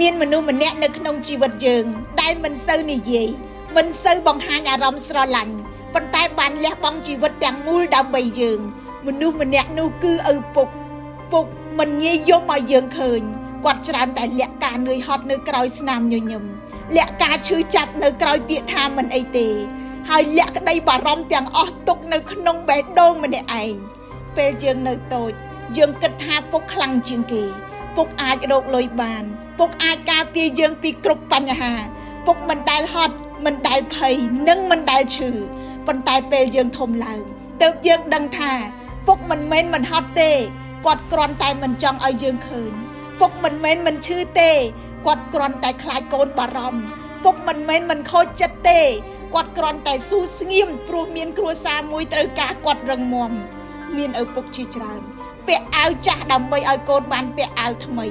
មានមនុស្សម្នាក់នៅក្នុងជីវិតយើងដែលមិនសូវនិយាយមិនសូវបង្ហាញអារម្មណ៍ស្រឡាញ់ប៉ុន្តែបានលះបង់ជីវិតទាំងមូលដើម្បីយើងមនុស្សម្នាក់នោះគឺឪពុកមិនងាយយំឲ្យយើងឃើញគាត់ច្រើនតែលាក់ការនឿយហត់នៅក្រោយស្នាមញញឹមលាក់ការឈឺចាប់នៅក្រោយពាក្យថាមិនអីទេហើយលាក់ក្តីបារម្ភទាំងអស់ទុកនៅក្នុងបេះដូងម្នាក់ឯងពេលយើងនៅតូចយើងគិតថាពុកខ្លាំងជាងគេពុកអាចរកលុយបានពុកអាចការពារយើងពីគ្រប់បញ្ហាពុកមិនដែលហត់មិនដែលភ័យនិងមិនដែលឈឺប៉ុន្តែពេលយើងធំឡើងទើបយើងដឹងថាពុកមិនមែនមិនហត់ទេគាត់គ្រាន់តែមិនចង់ឲ្យយើងឃើញពុកមិនមែនមិនឈឺទេគាត់គ្រាន់តែខ្លាចកូនបារម្ភពុកមិនមែនមិនខូចចិត្តទេគាត់គ្រាន់តែស៊ូស្ងៀមព្រោះមានគ្រួសារមួយត្រូវការគាត់រឹងមាំមានឪពុកជាច្រើនពាក់អាវចាស់ដើម្បីឲ្យកូនបានពាក់អាវថ្មី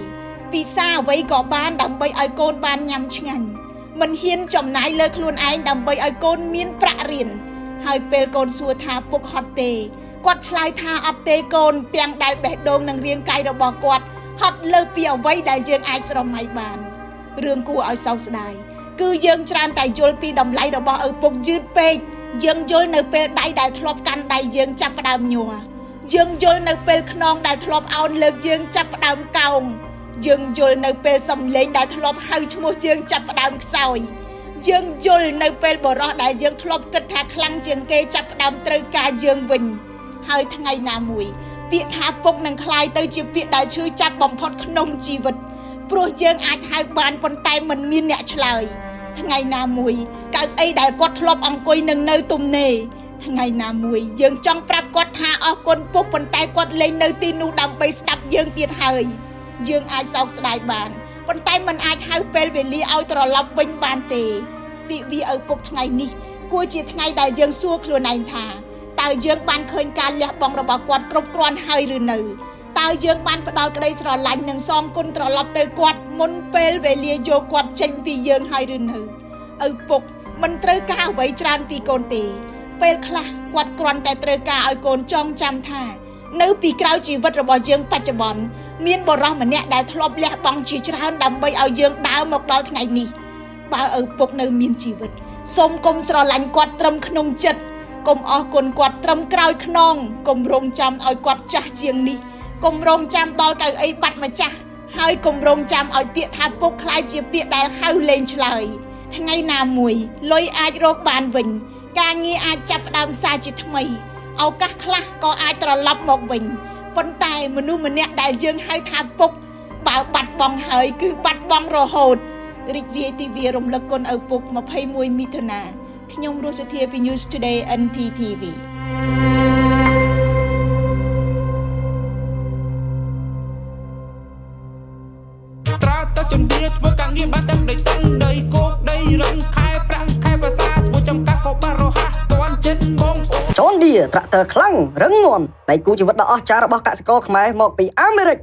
ពិសាអ្វីក៏បានដើម្បីឲ្យកូនបានញ៉ាំឆ្ងាញ់មិនហ៊ានចំណាយលើខ្លួនឯងដើម្បីឲ្យកូនមានប្រាក់រៀនហើយពេលកូនសួរថាពុកហត់ទេគាត់ឆ្លើយថាអត់ទេកូនទាំងដែលបេះដូងនិងរាងកាយរបស់គាត់ហត់លើសពីអ្វីដែលយើងអាចស្រមៃបានរឿងគួរឲ្យសោកស្ដាយគឺយើងច្រើនតែយល់ពីតម្លៃរបស់ឪពុកយឺតពេកយើងយល់នៅពេលដៃដែលធ្លាប់កាន់ដៃយើងចាប់ផ្ដើមញ័រយើងយល់នៅពេលខ្នងដែលធ្លាប់អោនលើកយើងចាប់ផ្ដើមកោងយើងយល់នៅពេលសំឡេងដែលធ្លាប់ហៅឈ្មោះយើងចាប់ផ្ដើមខ្សោយយើងយល់នៅពេលបរោះដែលយើងធ្លាប់គិតថាខ្លាំងជាងគេចាប់ផ្ដើមត្រូវការយើងវិញហើយថ្ងៃណាមួយពាក្យថាពុកនឹងคล้ายទៅជាពាក្យដែលឈឺចាប់បំផុតក្នុងជីវិតព្រោះយើងអាចហៅបានប៉ុន្តែមិនមានអ្នកឆ្លើយថ្ងៃណាមួយកៅអីដែលគាត់ធ្លាប់អង្គុយនឹងនៅទំនេរថ្ងៃណាមួយយើងចង់ប្រាប់គាត់ថាអរគុណពុកប៉ុន្តែគាត់លែងនៅទីនោះដើម្បីស្ដាប់យើងទៀតហើយយើងអាចសោកស្ដាយបានប៉ុន្តែមិនអាចហៅពេលវេលាឲ្យត្រឡប់វិញបានទេទិវាឪពុកថ្ងៃនេះគួរជាថ្ងៃដែលយើងសួរខ្លួនឯងថាតើយើងបានឃើញការលះបង់របស់គាត់គ្រប់គ្រាន់ហើយឬនៅតើយើងបានផ្ដល់ក្តីស្រឡាញ់និងសងគុណត្រឡប់ទៅគាត់មុនពេលវេលាយកគាត់ចេញពីយើងហើយឬនៅឪពុកមិនត្រូវការអ្វីច្រើនពីកូនទេពេលខ្លះគាត់គ្រាន់តែត្រូវការឲ្យកូនចងចាំថានៅពីក្រោយជីវិតរបស់យើងបច្ចុប្បន្នមានបុរសម្នាក់ដែលធ្លាប់លះបង់ជាច្រើនដើម្បីឲ្យយើងដើរមកដល់ថ្ងៃនេះបើឪពុកនៅមានជីវិតសូមកុំស្រឡាញ់គាត់ត្រឹមក្នុងចិត្តកុំអរគុណគាត់ត្រឹមក្រោយខ្នងកុំរងចាំឲ្យគាត់ចាស់ជាងនេះកុំរងចាំដល់កៅអីបាត់ម្ចាស់ហើយកុំរងចាំឲ្យពាក្យថាពុកខ្លាយជាពាក្យដែលហៅលេងឆ្លើយថ្ងៃណាមួយលុយអាចរកបានវិញការងារអាចចាប់ផ្ដើមសារជាថ្មីឱកាសខ្លះក៏អាចត្រឡប់មកវិញប៉ុន្តែមនុស្សម្នាក់ដែលយើងហៅថាពុកបើបាត់បង់ហើយគឺបាត់បង់រហូតរីករាយទិវារំលឹកគុណឪពុក21មិថុនាខ្ញុំរស់សុធាពី News Today NTTV ត្រាទៅជំនាញធ្វើការងារបានទាំងដីតឹងដីគោកដីរឹងខែប្រាំងខែភាសាធ្វើចំការក៏បានរហ័សទាន់ចិត្តបងប្អូន John Deere ត្រាក់ទ័រខ្លាំងរឹងមាំដៃគូជីវិតដ៏អស្ចារ្យរបស់កសិករខ្មែរមកពីអាមេរិក